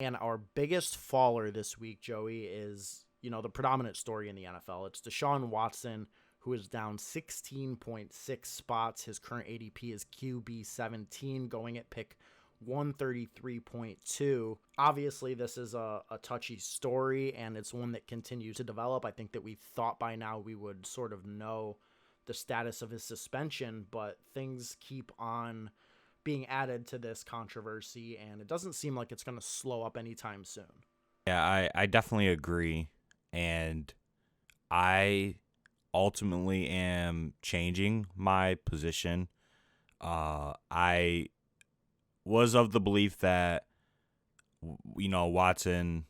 And our biggest faller this week, Joey, is, the predominant story in the NFL. It's Deshaun Watson, who is down 16.6 spots. His current ADP is QB 17, going at pick 133.2. Obviously, this is a touchy story, and it's one that continues to develop. I think that we thought by now we would sort of know the status of his suspension, but things keep on being added to this controversy, and it doesn't seem like it's going to slow up anytime soon. Yeah, I definitely agree. And I ultimately am changing my position. I was of the belief that, Watson,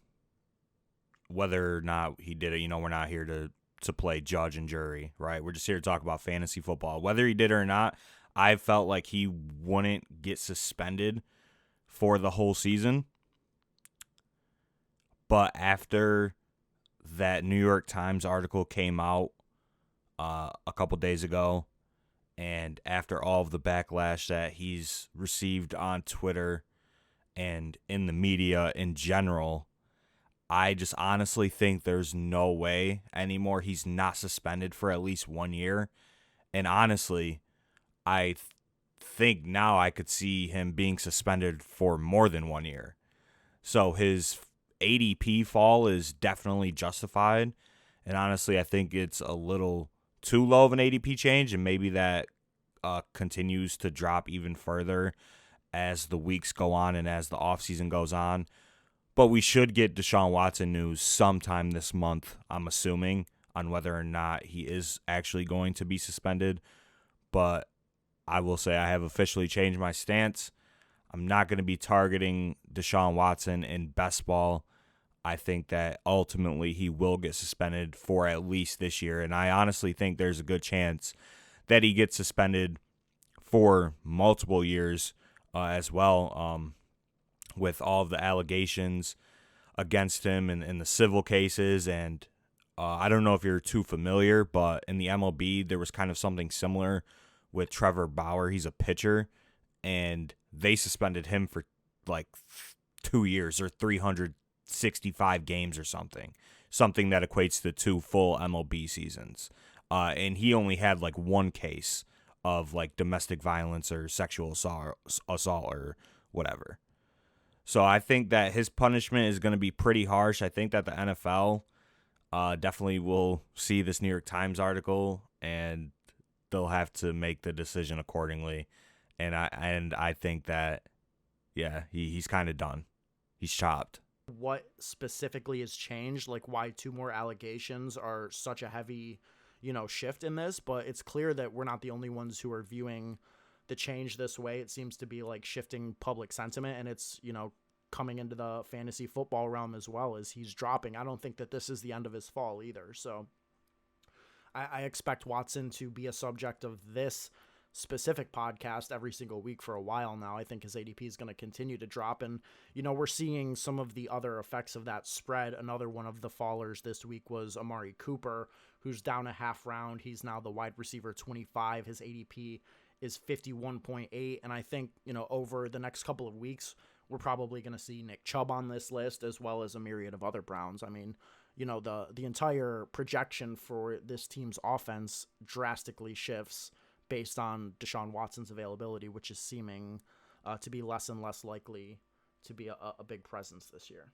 whether or not he did it, we're not here to play judge and jury, right? We're just here to talk about fantasy football. Whether he did it or not, I felt like he wouldn't get suspended for the whole season. But after that New York Times article came out a couple days ago, and after all of the backlash that he's received on Twitter and in the media in general, I just honestly think there's no way anymore he's not suspended for at least 1 year. And honestly, I think now I could see him being suspended for more than 1 year. So his ADP fall is definitely justified. And honestly, I think it's a little too low of an ADP change, and maybe that continues to drop even further as the weeks go on and as the offseason goes on. But we should get Deshaun Watson news sometime this month, I'm assuming, on whether or not he is actually going to be suspended. But I will say I have officially changed my stance. I'm not going to be targeting Deshaun Watson in best ball. I think that ultimately he will get suspended for at least this year. And I honestly think there's a good chance that he gets suspended for multiple years as well, with all of the allegations against him and the civil cases. And I don't know if you're too familiar, but in the MLB, there was kind of something similar with Trevor Bauer. He's a pitcher, and they suspended him for like 2 years or 365 games or something that equates to 2 full MLB seasons. And he only had like one case of like domestic violence or sexual assault or whatever. So I think that his punishment is going to be pretty harsh. I think that the NFL definitely will see this New York Times article, and they'll have to make the decision accordingly. And I think that, yeah, he's kind of done. He's chopped. What specifically has changed, like why two more allegations are such a heavy, shift in this, but it's clear that we're not the only ones who are viewing the change this way. It seems to be like shifting public sentiment, and it's, coming into the fantasy football realm as well as he's dropping. I don't think that this is the end of his fall either. So I expect Watson to be a subject of this specific podcast every single week for a while now. I think his ADP is going to continue to drop. And, we're seeing some of the other effects of that spread. Another one of the fallers this week was Amari Cooper, who's down a half round. He's now the wide receiver 25. His ADP is 51.8. And I think, over the next couple of weeks, we're probably going to see Nick Chubb on this list, as well as a myriad of other Browns. I mean, the entire projection for this team's offense drastically shifts based on Deshaun Watson's availability, which is seeming to be less and less likely to be a big presence this year.